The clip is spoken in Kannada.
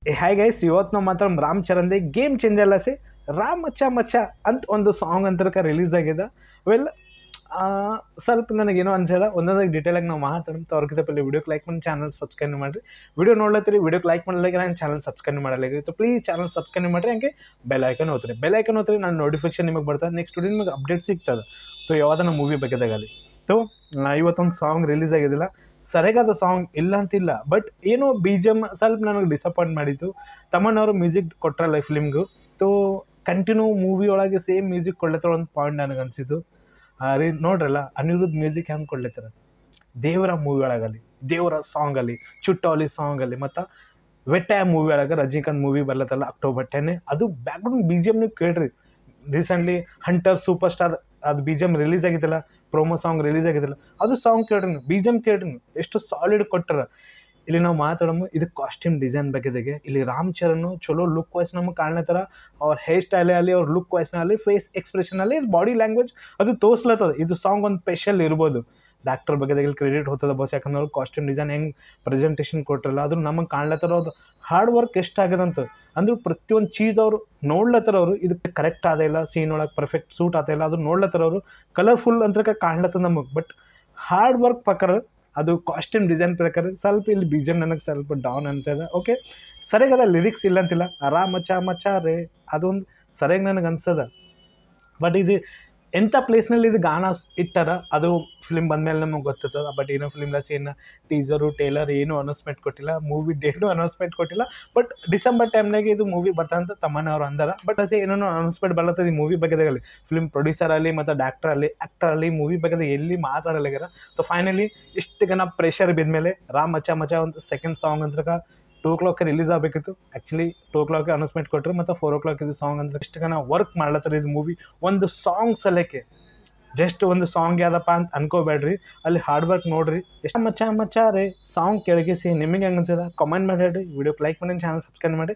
ಹಾಯ್ ಗೈಸ್, ಇವತ್ತು ನಾವು ಮಾತ್ರ ರಾಮ್ ಚರಣ್ದೆ ಗೇಮ್ ಚೇಂಜರ್ ಸಿ ರಾಮ್ ಮಚ್ಚ ಮಚ್ಚ ಅಂತ ಒಂದು ಸಾಂಗ್ ಅಂತರಕ ರಿಲೀಸ್ ಆಗಿದೆ. ವೆಲ್ ಸ್ವಲ್ಪ ನನಗೇನೋ ಅನ್ಸದ ಒಂದೊಂದಾಗಿ ಡೀಟೇಲಾಗಿ ನಾವು ಮಾತಾಡೋಣ. ಅವ್ರಿಗೆ ಪಲ್ಲಿ ವಿಡಿಯೋಕ್ಕೆ ಲೈಕ್ ಮಾಡಿ ಚಾನಲ್ ಸಬ್ಸ್ಕ್ರೈಬ್ ಮಾಡಿರಿ. ವಿಡಿಯೋ ನೋಡ್ಲತ್ತೀರಿ, ವಿಡಿಯೋಕ್ಕೆ ಲೈಕ್ ಮಾಡಲಿಕ್ಕೆ ನಾನು ಚಾನಲ್ ಸಬ್ಸ್ಕ್ರೈಬ್ ಮಾಡಲಾಗಿತ್ತು. ಪ್ಲೀಸ್ ಚಾನಲ್ ಸಬ್ಸ್ಕ್ರೈಬ್ ಮಾಡಿರಿ, ಹಂಗೆ ಬೆಲ್ ಐಕನ್ ಓದ್ರಿ. ಬೆಲ್ ಐಕನ್ ಓದ್ರಿ, ನಾನು ನೋಟಿಫಿಕೇಶನ್ ನಿಮಗೆ ಬರ್ತದೆ. ನೆಕ್ಸ್ಟ್ ವಿಡಿಯೋ ನಿಮಗೆ ಅಪ್ಡೇಟ್ ಸಿಗ್ತದೆ. ಸೊ ಯಾವುದನ್ನ ಮೂವಿ ಬಗ್ಗೆದಾಗಲಿ. ಸೊ ಇವತ್ತೊಂದು ಸಾಂಗ್ ರಿಲೀಸ್ ಆಗಿದ್ದಿಲ್ಲ, ಸರಿಯಾದ ಸಾಂಗ್ ಇಲ್ಲ ಅಂತಿಲ್ಲ, ಬಟ್ ಏನೋ ಬಿ ಜಿ ಎಮ್ ಸ್ವಲ್ಪ ನನಗೆ ಡಿಸಪಾಯಿಂಟ್ ಮಾಡಿತ್ತು. ತಮನ್ ಅವರು ಮ್ಯೂಸಿಕ್ ಕೊಟ್ಟರಲ್ಲ ಈ ಫಿಲ್ಮ್ಗೂ, ಸೊ ಕಂಟಿನ್ಯೂ ಮೂವಿ ಒಳಗೆ ಸೇಮ್ ಮ್ಯೂಸಿಕ್ ಕೊಡ್ಲತ್ತಾರ ಒಂದು ಪಾಯಿಂಟ್ ನನಗೆ ಅನಿಸಿತು. ನೋಡ್ರಲ್ಲ ಅನಿರುದ್ಧ್ ಮ್ಯೂಸಿಕ್ ಹೆಂಗೆ ಕೊಡ್ಲತ್ತಾರ ದೇವರ ಮೂವಿ ಒಳಗಲ್ಲಿ, ದೇವರ ಸಾಂಗಲ್ಲಿ, ಚುಟ್ಟೋಲಿ ಸಾಂಗಲ್ಲಿ, ಮತ್ತು ವೆಟ್ಟ ಮೂವಿ ಒಳಗೆ ರಜನಿಕಾಂತ್ ಮೂವಿ ಬರ್ಲತ್ತಲ್ಲ ಅಕ್ಟೋಬರ್ 10, ಅದು ಬ್ಯಾಕ್ಗ್ರೌಂಡ್ ಬಿ ಜಿ ಎಮ್ ನೀವು ಕೇಳ್ರಿ. ರೀಸೆಂಟ್ಲಿ ಹಂಟರ್ ಸೂಪರ್ ಸ್ಟಾರ್ ಅದು ಬಿ ಜಿ ಎಮ್ ರಿಲೀಸ್ ಆಗಿದ್ದಲ್ಲ, ಪ್ರೋಮೋ ಸಾಂಗ್ ರಿಲೀಸ್ ಆಗಿದ್ದಲ್ಲ, ಅದು ಸಾಂಗ್ ಕೇಳ್ರಿ, ಬಿ ಜಿ ಎಮ್ ಕೇಳ್ರಿ, ಎಷ್ಟು ಸಾಲಿಡ್ ಕೊಟ್ಟರ. ಇಲ್ಲಿ ನಾವು ಮಾತಾಡೋದು ಇದು ಕಾಸ್ಟ್ಯೂಮ್ ಡಿಸೈನ್ ಬಗ್ಗೆದಾಗೆ. ಇಲ್ಲಿ ರಾಮ್ ಚರಣ್ ಚಲೋ ಲುಕ್ ವೈಸ್ ನಮಗೆ ಕಾಣ್ಲತ್ತಾರ. ಅವ್ರ ಹೇರ್ ಸ್ಟೈಲೇ ಆಗಲಿ, ಅವ್ರ ಲುಕ್ ವೈಸ್ನಲ್ಲಿ, ಫೇಸ್ ಎಕ್ಸ್ಪ್ರೆಷನಲ್ಲಿ, ಬಾಡಿ ಲ್ಯಾಂಗ್ವೇಜ್ ಅದು ತೋರಿಸ್ಲತ್ತದ. ಇದು ಸಾಂಗ್ ಒಂದು ಸ್ಪೆಷಲ್ ಇರ್ಬೋದು. ಡಾಕ್ಟರ್ ಬಗ್ಗೆದಾಗ ಕ್ರೆಡಿಟ್ ಹೋಗ್ತದೆ ಬಸ್, ಯಾಕಂದ್ರೆ ಅವ್ರು ಕಾಸ್ಟ್ಯೂಮ್ ಡಿಸೈನ್ ಹೆಂಗೆ ಪ್ರೆಸೆಂಟೇಷನ್ ಕೊಟ್ಟಿರಲ್ಲ, ಅದು ನಮಗೆ ಕಾಣ್ಲತ್ತಾರ. ಅವ್ರು ಹಾರ್ಡ್ ವರ್ಕ್ ಎಷ್ಟಾಗದಂತ ಅಂದ್ರೆ ಪ್ರತಿಯೊಂದು ಚೀಸ್ ಅವರು ನೋಡ್ಲತ್ತಾರ. ಅವರು ಇದಕ್ಕೆ ಕರೆಕ್ಟ್ ಆದ ಇಲ್ಲ, ಸೀನ್ ಒಳಗೆ ಪರ್ಫೆಕ್ಟ್ ಸೂಟ್ ಆತ ಇಲ್ಲ, ಅದು ನೋಡ್ಲತ್ತಾರ. ಅವರು ಕಲರ್ಫುಲ್ ಅಂತ ಕಾಣ್ಲತ್ತದ ನಮಗೆ, ಬಟ್ ಹಾರ್ಡ್ ವರ್ಕ್ ಪ್ರಕಾರ ಅದು ಕಾಸ್ಟ್ಯೂಮ್ ಡಿಸೈನ್ ಪ್ರಕಾರ ಸ್ವಲ್ಪ ಇಲ್ಲಿ ಬಿ ಜಿ ಎಮ್ ನನಗೆ ಸ್ವಲ್ಪ ಡೌನ್ ಅನ್ಸದ. ಓಕೆ, ಸರಿಯಾಗದ, ಲಿರಿಕ್ಸ್ ಇಲ್ಲ ಅಂತಿಲ್ಲ, ಆರಾಮ್ ಮಚ್ಚ ಮಚ್ಚ ರೇ ಅದೊಂದು ಸರಿಯಾಗಿ ನನಗೆ ಅನ್ಸದ. ಬಟ್ ಇದು ಎಂಥ ಪ್ಲೇಸ್ನಲ್ಲಿ ಇದು ಗಾನ ಇಟ್ಟಾರ ಅದು ಫಿಲ್ಮ್ ಬಂದಮೇಲೆ ನಮಗೆ ಗೊತ್ತಿರ್ತದೆ. ಬಟ್ ಏನೋ ಫಿಲ್ಮ್ಲಾಸ್ ಏನು ಟೀಸರು ಟೇಲರ್ ಏನೂ ಅನೌನ್ಸ್ಮೆಂಟ್ ಕೊಟ್ಟಿಲ್ಲ, ಮೂವಿ ಡೇಟ್ನು ಅನೌನ್ಸ್ಮೆಂಟ್ ಕೊಟ್ಟಿಲ್ಲ. ಬಟ್ ಡಿಸೆಂಬರ್ ಟೈಮ್ನಾಗೆ ಇದು ಮೂವಿ ಬರ್ತಂತ ತಮ್ಮನ ಅವ್ರು ಅಂದಾರ. ಬಟ್ ಅದೇ ಏನೋ ಅನೌನ್ಸ್ಮೆಂಟ್ ಬರ್ತದೆ ಈ ಮೂವಿ ಬಗ್ಗೆದಾಗಲಿ. ಫಿಲ್ಮ್ ಪ್ರೊಡ್ಯೂಸರ್ ಆಗಲಿ ಮತ್ತು ಆ್ಯಕ್ಟರ್ ಆಗಲಿ ಮೂವಿ ಬಗ್ಗೆ ಎಲ್ಲಿ ಮಾತಾಡಲಾಗ್ಯಾರ. ಸೊ ಫೈನಲಿ ಇಷ್ಟು ಗನ ಪ್ರೆಷರ್ ಬಿದ್ಮೇಲೆ ರಾಮ್ ಮಚ್ಚ ಮಚ್ಚ ಒಂದು ಸೆಕೆಂಡ್ ಸಾಂಗ್ ಅಂತ 2 o'clock ರಿಲೀಸ್ ಆಗಬೇಕಿತ್ತು. ಆ್ಯಕ್ಚುಲಿ 2 o'clock ಅನೌನ್ಸ್ಮೆಂಟ್ ಕೊಟ್ಟರು, ಮತ್ತು 4 o'clock ಇದು ಸಾಂಗ್ ಅಂದ್ರೆ ಇಷ್ಟು ಗನ ವರ್ಕ್ ಮಾಡ್ಲತ್ತಾರೆ ಇದು ಮೂವಿ. ಒಂದು ಸಾಂಗ್ ಸಲಕ್ಕೆ ಜಸ್ಟ್ ಒಂದು ಸಾಂಗ್ ಯಾವುದಪ್ಪ ಅಂತ ಅನ್ಕೋಬೇಡ್ರಿ, ಅಲ್ಲಿ ಹಾರ್ಡ್ ವರ್ಕ್ ನೋಡ್ರಿ. ಎಷ್ಟು ಮಚ್ಚ ಮಚ್ಚ ರೇ ಸಾಂಗ್ ಕೆಳಗಿಸಿ ನಿಮಗೆ ಹೆಂಗೆ ಅನ್ಸದ ಕಾಮೆಂಟ್ ಮಾಡಿ ಹೇಳ್ರಿ. ವಿಡಿಯೋಕ್ಕೆ ಲೈಕ್ ಮಾಡಿ, ಚಾನಲ್ ಸಬ್ಸ್ಕ್ರೈಬ್ ಮಾಡಿ.